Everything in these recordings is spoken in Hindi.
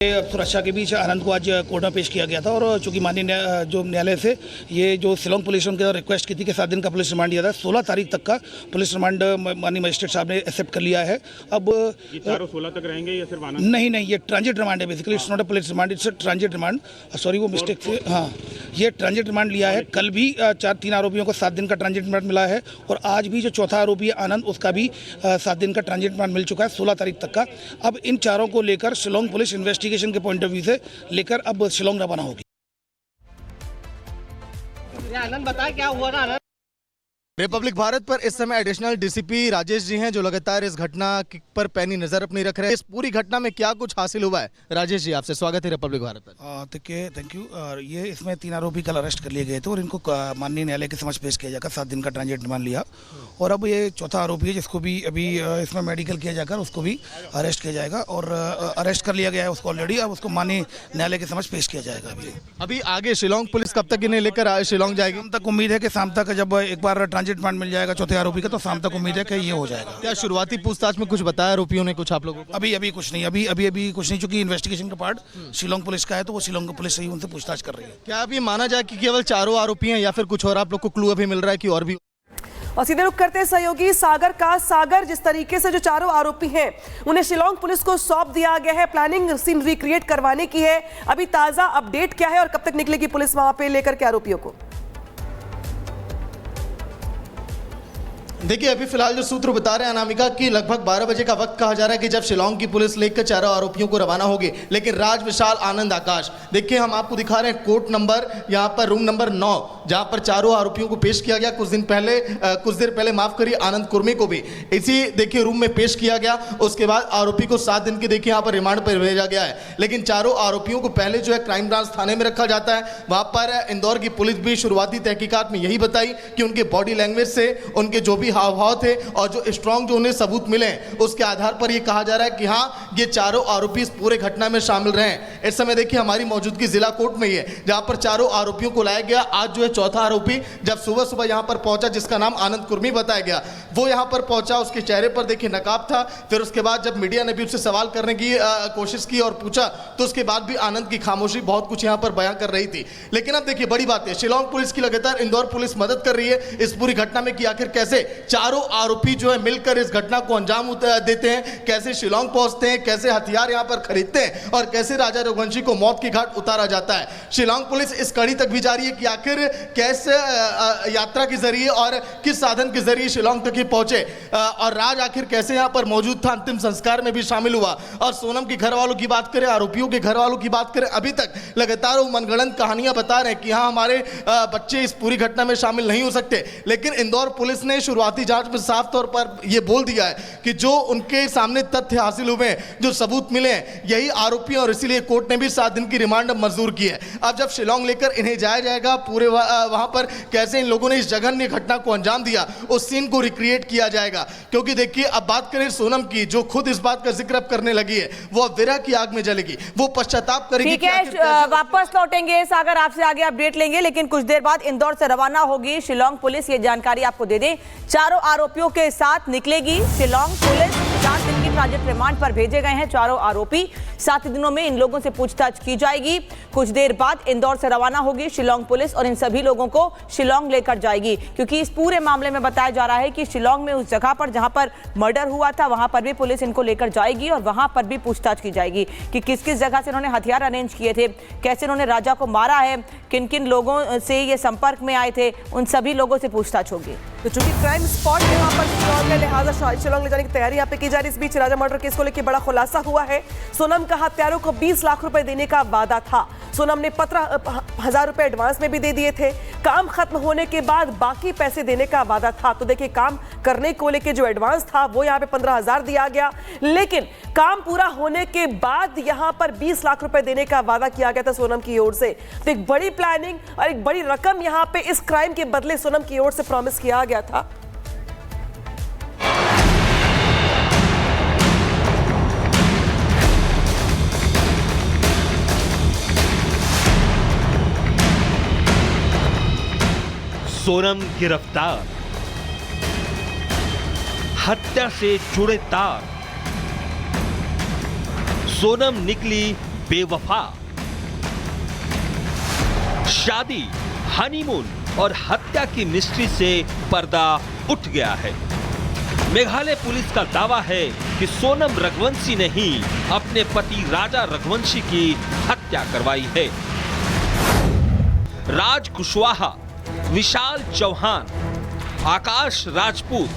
सुरक्षा के बीच आनंद को आज कोर्ट में पेश किया गया था और चूंकि माननीय जो न्यायालय से ये जो शिलोंग पुलिस उनके रिक्वेस्ट की थी कि 7 दिन का पुलिस रिमांड दिया था, 16 तारीख तक का पुलिस रिमांड माननीय मजिस्ट्रेट साहब ने एक्सेप्ट कर लिया है। अब ये चारों 16 तक रहेंगे या सिर्फ आनंद? नहीं, ये ट्रांजिट रिमांड है। Basically it's not a police remand, it's transit remand. Sorry, वो मिस्टेक से, हाँ, ये ट्रांजिट रिमांड लिया है। कल भी 3 आरोपियों को 7 दिन का ट्रांजिट रिमांड मिला है और आज भी जो चौथा आरोपी है आनंद, उसका भी 7 दिन का ट्रांजिट रिमांड मिल चुका है 16 तारीख तक का। अब इन चारों को लेकर शिलोंग पुलिस इन्वेस्टिगेशन के पॉइंट ऑफ व्यू से लेकर अब शिलोंग रवाना होगी। आनंद बताए क्या हुआ ना? रिपब्लिक भारत पर इस समय एडिशनल डीसीपी राजेश जी हैं, जो लगातार इस घटना पर पैनी नजर अपनी रख रहे हैं। इस पूरी घटना में क्या कुछ हासिल हुआ है? राजेश जी, आपसे स्वागत है रिपब्लिक भारत पर। देखिए, थैंक यू। ये इसमें 3 आरोपी कल अरेस्ट कर लिए गए थे और इनको माननीय न्यायालय के समक्ष पेश किया जाकर 7 दिन का ट्रांजिट रिमांड लिया और अब ये चौथा आरोपी है जिसको भी अभी इसमें मेडिकल किया जाकर उसको भी अरेस्ट किया जाएगा और अरेस्ट कर लिया गया है उसको ऑलरेडी। अब उसको माननीय न्यायालय के समक्ष पेश किया जाएगा। अभी आगे शिलोंग पुलिस कब तक इन्हें लेकर शिलोंग जाएगी? शाम तक उम्मीद है कि शाम तक जब एक बार ट्रांजिट रिमांड मिल जाएगा चौथे आरोपी का, तो शाम तक उम्मीद है कि ये हो जाएगा। क्या शुरुआती पूछताछ में कुछ बताया आरोपियों ने कुछ आप लोगों को? अभी कुछ नहीं, अभी कुछ नहीं, चूंकि इन्वेस्टिगेशन का पार्ट शिलोंग पुलिस का है तो वो शिलोंग पुलिस से ही उनसे पूछताछ कर रही है। क्या अभी माना जाए कि केवल चारों आरोपी हैं या फिर कुछ और आप लोग को क्लू अभी मिल रहा है कि और भी? और सीधे रुख करते हैं सहयोगी सागर का। सागर, जिस तरीके से जो चारों आरोपी हैं उन्हें शिलोंग पुलिस को सौंप दिया गया है, प्लानिंग सीन रिक्रिएट करवाने की है, अभी ताजा अपडेट क्या है और कब तक निकलेगी पुलिस वहां पे लेकर के आरोपियों को? देखिए, अभी फिलहाल जो सूत्र बता रहे हैं अनामिका कि लगभग 12 बजे का वक्त कहा जा रहा है कि जब शिलोंग की पुलिस लेकर चारों आरोपियों को रवाना होगी। लेकिन राज, विशाल, आनंद, आकाश, देखिए हम आपको दिखा रहे हैं कोर्ट नंबर, यहाँ पर रूम नंबर 9, जहाँ पर चारों आरोपियों को पेश किया गया। कुछ देर पहले माफ करिए, आनंद कुर्मी को भी इसी देखिए रूम में पेश किया गया। उसके बाद आरोपी को 7 दिन के देखिए यहाँ पर रिमांड पर भेजा गया है। लेकिन चारों आरोपियों को पहले जो है क्राइम ब्रांच थाने में रखा जाता है। वहाँ पर इंदौर की पुलिस भी शुरुआती तहकीकात में यही बताई कि उनके बॉडी लैंग्वेज से, उनके जो भी हाव भाव थे और जो स्ट्रॉन्ग जो उन्हें सबूत मिले, उसके आधार पर यह कहा जा रहा है कि हाँ, ये चारों आरोपी इस पूरे घटना में शामिल रहे हैं। इस समय देखिए हमारी मौजूदगी जिला कोर्ट में ही है, जहां पर चारों आरोपियों को लाया गया। आज जो है चौथा आरोपी जब सुबह यहां पर पहुंचा, जिसका नाम आनंद कुर्मी बताया गया, वो यहां पर पहुंचा। उसके चेहरे पर देखिए नकाब था। फिर उसके बाद जब मीडिया ने भी उससे सवाल करने की कोशिश की और पूछा, तो उसके बाद भी आनंद की खामोशी बहुत कुछ यहां पर बयां कर रही थी। लेकिन अब देखिए बड़ी बात है, शिलोंग पुलिस की लगातार इंदौर पुलिस मदद कर रही है इस पूरी घटना में कि आखिर कैसे चारों आरोपी जो है मिलकर इस घटना को अंजाम देते हैं, कैसे शिलोंग पहुंचते हैं, कैसे हथियार यहां पर खरीदते हैं और कैसे राजा रघुवंशी को मौत की घाट उतारा जाता है। शिलोंग पुलिस इस कड़ी तक भी जा रही है कि आखिर कैसे यात्रा के जरिए और किस साधन के जरिए शिलोंग तक ही पहुंचे और राज आखिर कैसे यहां पर मौजूद था, अंतिम संस्कार में भी शामिल हुआ। और सोनम के घर वालों की बात करें, आरोपियों के घर वालों की बात करें, अभी तक लगातार वो मनगढ़ंत कहानियां बता रहे हैं कि हाँ, हमारे बच्चे इस पूरी घटना में शामिल नहीं हो सकते। लेकिन इंदौर पुलिस ने शुरुआती जांच में साफ तौर पर यह बोल दिया है कि जो उनके सामने तथ्य हासिल हुए हैं, जो सबूत मिले हैं, यही आरोपी, और इसीलिए कोर्ट ने भी 7 दिन की रिमांड मंजूर की है। अब जब शिलोंग लेकर इन्हें जाया जाएगा, पूरे वहां पर कैसे इन लोगों ने इस जघन्य घटना को अंजाम दिया, उस सीन को रिक्रिएट किया जाएगा। क्योंकि देखिए, अब बात करें सोनम की, जो खुद इस बात का जिक्र करने लगी है, वो अब विरह की आग में जलेगी, वो पश्चाताप करेगी। ठीक है, वापस लौटेंगे सागर, आपसे आगे अपडेट लेंगे, लेकिन कुछ देर बाद इंदौर से रवाना होगी शिलोंग पुलिस। ये जानकारी आपको दे दें, चारों आरोपियों के साथ निकलेगी शिलोंग पुलिस। 4 दिन की ट्रांजिट रिमांड पर भेजे गए हैं चारों आरोपी। 7 दिनों में इन लोगों से पूछताछ की जाएगी। कुछ देर बाद इंदौर से रवाना होगी शिलोंग पुलिस और इन सभी लोगों को शिलोंग लेकर जाएगी, क्योंकि इस पूरे मामले में बताया जा रहा है कि शिलोंग में उस जगह पर जहां पर मर्डर हुआ था, वहां पर भी पुलिस इनको लेकर जाएगी और वहां पर भी पूछताछ की जाएगी कि किस किस जगह से इन्होंने हथियार अरेंज किए थे, कैसे इन्होंने राजा को मारा है, किन किन लोगों से ये संपर्क में आए थे, उन सभी लोगों से पूछताछ होगी। तो चूंकि क्राइम स्पॉट यहाँ पर शिलोंग है, लिहाजा शिलोंग ले जाने की तैयारी यहाँ पे की जा रही है। इस बीच राजा मर्डर केस को लेकर बड़ा खुलासा हुआ है। सोनम का हत्यारों को 20 लाख रुपए देने का वादा था। सोनम ने 15,000 रुपए एडवांस में भी दे दिए थे। काम खत्म होने के बाद बाकी पैसे देने का वादा था। तो देखिए, काम करने को लेकर जो एडवांस था वो यहाँ पे 15,000 दिया गया, लेकिन काम पूरा होने के बाद यहाँ पर 20 लाख रुपए देने का वादा किया गया था सोनम की ओर से। तो एक बड़ी प्लानिंग और एक बड़ी रकम यहाँ पे इस क्राइम के बदले सोनम की ओर से प्रॉमिस किया गया था। सोनम गिरफ्तार, हत्या से जुड़े तार। सोनम निकली बेवफा। शादी, हनीमून और हत्या की मिस्ट्री से पर्दा उठ गया है। मेघालय पुलिस का दावा है कि सोनम रघुवंशी ने ही अपने पति राजा रघुवंशी की हत्या करवाई है। राज कुशवाहा, विशाल चौहान, आकाश राजपूत,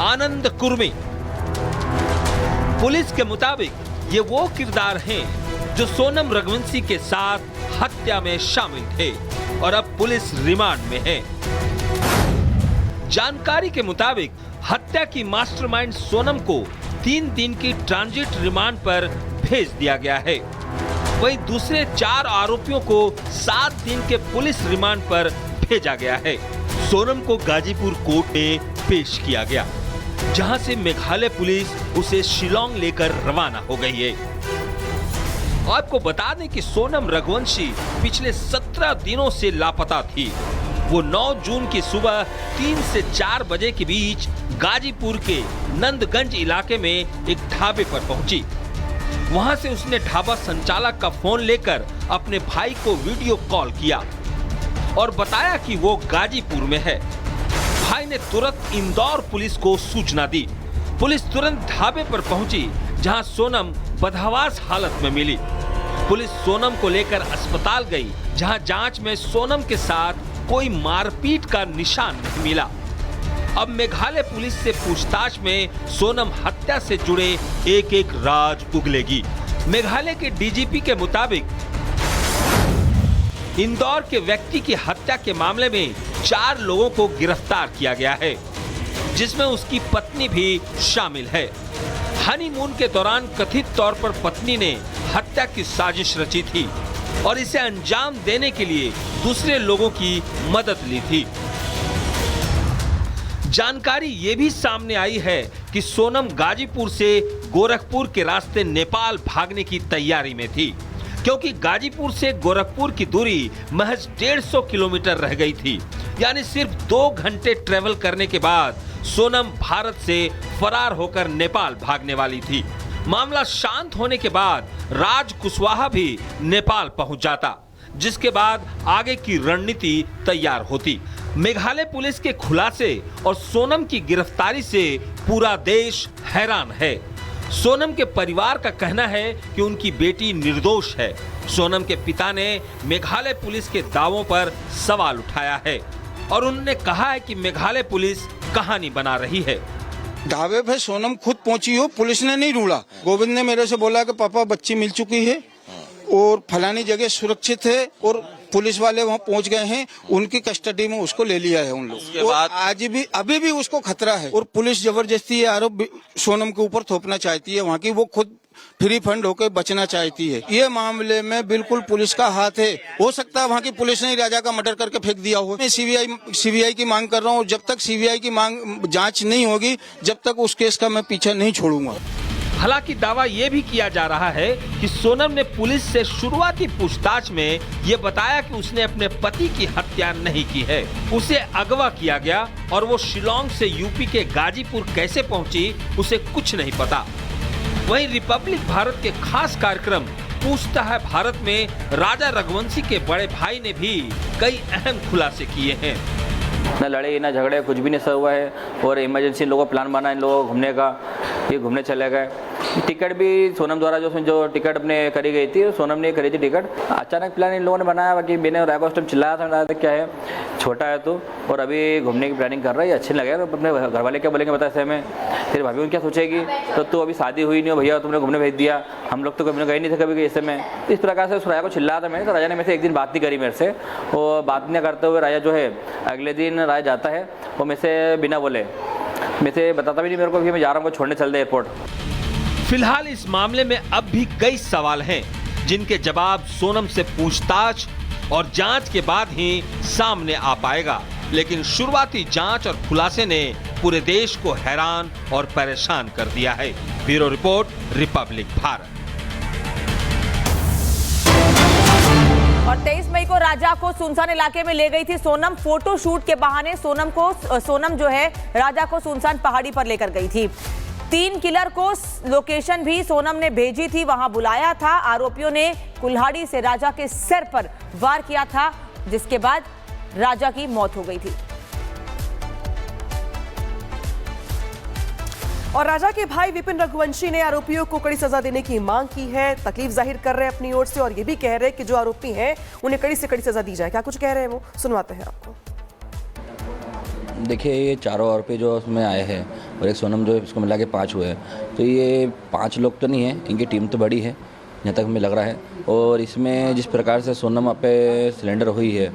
आनंद कुर्मी। पुलिस के मुताबिक ये वो किरदार हैं जो सोनम रघुवंशी के साथ हत्या में शामिल थे और अब पुलिस रिमांड में है। जानकारी के मुताबिक हत्या की मास्टरमाइंड सोनम को 3 दिन की ट्रांजिट रिमांड पर भेज दिया गया है। वहीं दूसरे 4 आरोपियों को 7 दिन के पुलिस रिमांड पर भेजा गया है। सोनम को गाजीपुर कोर्ट में पेश किया गया, जहां से मेघालय पुलिस उसे शिलोंग लेकर रवाना हो गई है। आपको बता दें कि सोनम रघुवंशी पिछले 17 दिनों से लापता थी। वो 9 जून की सुबह 3 से 4 बजे के बीच गाजीपुर के नंदगंज इलाके में एक ढाबे पर पहुंची। वहां से उसने ढाबा संचालक का फोन लेकर अपने भाई को वीडियो कॉल किया और बताया कि वो गाजीपुर में है। भाई ने तुरंत इंदौर पुलिस को सूचना दी। पुलिस तुरंत ढाबे पर पहुंची, जहां सोनम बदहवास हालत में मिली। पुलिस सोनम को लेकर अस्पताल गई, जहां जांच में सोनम के साथ कोई मारपीट का निशान नहीं मिला। अब मेघालय पुलिस से पूछताछ में सोनम हत्या से जुड़े एक-एक राज उगलेगी। मेघालय के डीजीपी के मुताबिक इंदौर के व्यक्ति की हत्या के मामले में 4 लोगों को गिरफ्तार किया गया है, जिसमें उसकी पत्नी भी शामिल है। हनीमून के दौरान कथित तौर पर पत्नी ने हत्या की साजिश रची थी और इसे अंजाम देने के लिए दूसरे लोगों की मदद ली थी। जानकारी ये भी सामने आई है कि सोनम गाजीपुर से गोरखपुर के रास्ते नेपाल भागने की तैयारी में थी, क्योंकि गाजीपुर से गोरखपुर की दूरी महज 150 किलोमीटर रह गई थी। यानी सिर्फ 2 घंटे ट्रेवल करने के बाद सोनम भारत से फरार होकर नेपाल भागने वाली थी। मामला शांत होने के बाद राज कुशवाहा भी नेपाल पहुंच जाता, जिसके बाद आगे की रणनीति तैयार होती। मेघालय पुलिस के खुलासे और सोनम की गिरफ्तारी से पूरा देश हैरान है। सोनम के परिवार का कहना है कि उनकी बेटी निर्दोष है। सोनम के पिता ने मेघालय पुलिस के दावों पर सवाल उठाया है और उन्होंने कहा है कि मेघालय पुलिस कहानी बना रही है। ढाबे पे सोनम खुद पहुंची हो, पुलिस ने नहीं ढूंढा। गोविंद ने मेरे से बोला कि पापा बच्ची मिल चुकी है और फलानी जगह सुरक्षित है और पुलिस वाले वहां पहुंच गए हैं, उनकी कस्टडी में उसको ले लिया है उन लोग। और आज भी अभी भी उसको खतरा है और पुलिस जबरदस्ती ये आरोप सोनम के ऊपर थोपना चाहती है। वहाँ की वो खुद फ्री फंड होकर बचना चाहती है। ये मामले में बिल्कुल पुलिस का हाथ है। हो सकता है वहाँ की पुलिस ने राजा का मर्डर करके फेंक दिया हो। मैं सीबीआई की मांग कर रहा हूँ। जब तक सीबीआई की मांग जांच नहीं होगी, जब तक उस केस का मैं पीछा नहीं छोड़ूंगा। हालांकि दावा यह भी किया जा रहा है कि सोनम ने पुलिस से शुरुआती पूछताछ में ये बताया कि उसने अपने पति की हत्या नहीं की है। उसे अगवा किया गया और वो शिलोंग से यूपी के गाजीपुर कैसे पहुंची, उसे कुछ नहीं पता। वहीं रिपब्लिक भारत के खास कार्यक्रम पूछता है भारत में राजा रघुवंशी के बड़े भाई ने भी कई अहम खुलासे किए हैं। न लड़े न झगड़े, कुछ भी नहीं सब हुआ है और इमरजेंसी लोगों को प्लान बना इन लोगों को घूमने का, ये घूमने चले गए। टिकट भी सोनम द्वारा जो टिकट अपने करी गई थी, सोनम ने करी थी टिकट। अचानक प्लान इन लोगों ने बनाया कि मैंने राय को उस टाइम चिल्लाया था क्या है, छोटा है तो, और अभी घूमने की प्लानिंग कर रहा है, अच्छे लगे। अपने घर वाले क्या बोलेंगे बता ऐसे में, फिर भाभी उन क्या सोचेगी, तो तू अभी शादी हुई नहीं हो भैया, तुमने घूमने भेज दिया, हम लोग तो कभी गए नहीं थे कभी ऐसे में। इस प्रकार से उस राजा को चिल्लाया था मैंने। तो राजा ने मेरे से एक दिन बात नहीं करी मेरे से, और बात नहीं करते हुए राजा जो है अगले दिन राजा जाता है, वो मेरे से बिना बोले मेरे से बताता भी नहीं मेरे को कि मैं जा रहा हूँ, छोड़ने चल दे एयरपोर्ट। फिलहाल इस मामले में अब भी कई सवाल हैं, जिनके जवाब सोनम से पूछताछ और जांच के बाद ही सामने आ पाएगा। लेकिन शुरुआती जांच और खुलासे ने पूरे देश को हैरान और परेशान कर दिया है। Bureau report, Republic Bharat. और 23 मई को राजा को सुनसान इलाके में ले गई थी सोनम। फोटो शूट के बहाने सोनम जो है राजा को सुनसान पहाड़ी पर लेकर गई थी। 3 किलर को लोकेशन भी सोनम ने भेजी थी, वहां बुलाया था। आरोपियों ने कुल्हाड़ी से राजा के सिर पर वार किया था, जिसके बाद राजा की मौत हो गई थी। और राजा के भाई विपिन रघुवंशी ने आरोपियों को कड़ी सजा देने की मांग की है। तकलीफ जाहिर कर रहे हैं अपनी ओर से और ये भी कह रहे हैं कि जो आरोपी हैं उन्हें कड़ी से कड़ी सजा दी जाए। क्या कुछ कह रहे हैं वो, सुनवाते हैं आपको। देखिए, ये चारों आरोपी जो उसमें आए हैं और एक सोनम जो इसको मिला के 5 हुए हैं, तो ये 5 लोग तो नहीं है, इनकी टीम तो बड़ी है जहाँ तक हमें लग रहा है। और इसमें जिस प्रकार से सोनम पे सिलेंडर हुई है,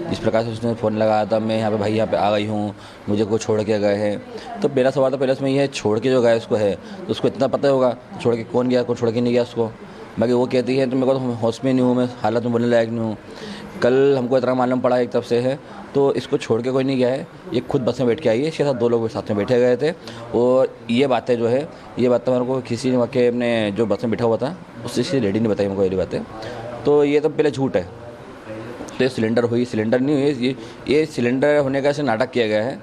जिस प्रकार से उसने फ़ोन लगाया था, मैं यहाँ पे भाई यहाँ पे आ गई हूँ, मुझे को छोड़ के गए हैं, तो मेरा सवाल तो पहले उसमें ये छोड़ के जो गया उसको है तो उसको इतना पता होगा छोड़ के कौन गया, कौन छोड़ के नहीं गया उसको। बाकी वो कहती है तो मेरे को तो होश में नहीं हूँ, मैं हालत में बोलने लायक नहीं हूँ। कल हमको इतना मालूम पड़ा एक तरफ से है, तो इसको छोड़ के कोई नहीं गया है, ये खुद बस में बैठ के आई है, इसके साथ 2 लोग साथ में बैठे गए थे। और ये बातें जो है, ये बातें मेरे को किसी ने के अपने जो बस में बैठा हुआ था उससे किसी लेडी ने बताई मेरे को ये बातें, तो ये तो पहले झूठ है। तो ये सिलेंडर हुई, सिलेंडर नहीं हुई, ये सिलेंडर होने का ऐसे नाटक किया गया है।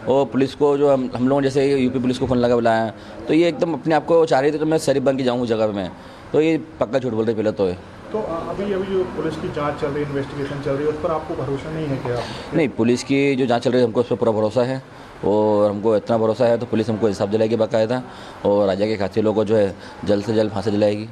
और पुलिस को जो हम लोगों जैसे यूपी पुलिस को फ़ोन लगा बुलाया, तो ये एकदम अपने आप को चाह रही थी तो मैं शरीफ बन के जाऊँ उस जगह में, तो ये पक्का झूठ बोल रहे पहले तो है। तो अभी जो पुलिस की जांच चल रही है, इन्वेस्टिगेशन चल रही है, उस पर आपको भरोसा नहीं है क्या? नहीं, पुलिस की जो जांच चल रही है हमको उस पर पूरा भरोसा है, और हमको इतना भरोसा है तो पुलिस हमको हिसाब दिलाएगी बाकायदा, और राजा के कातिलों को जो है जल्द से जल्द फांसी दिलाएगी।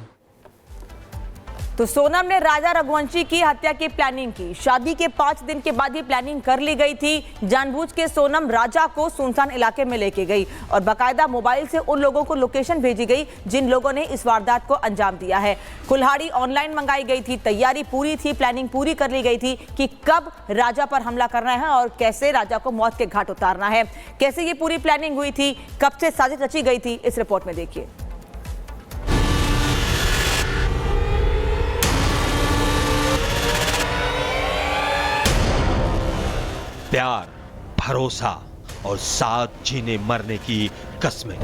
तो सोनम ने राजा रघुवंशी की हत्या की प्लानिंग की। शादी के 5 दिन के बाद ही प्लानिंग कर ली गई थी। जानबूझ के सोनम राजा को सुनसान इलाके में लेके गई और बाकायदा मोबाइल से उन लोगों को लोकेशन भेजी गई जिन लोगों ने इस वारदात को अंजाम दिया है। कुल्हाड़ी ऑनलाइन मंगाई गई थी, तैयारी पूरी थी, प्लानिंग पूरी कर ली गई थी कि कब राजा पर हमला करना है और कैसे राजा को मौत के घाट उतारना है। कैसे ये पूरी प्लानिंग हुई थी, कब से साजिश रची गई थी, इस रिपोर्ट में देखिए। प्यार, भरोसा और साथ जीने मरने की कस्में।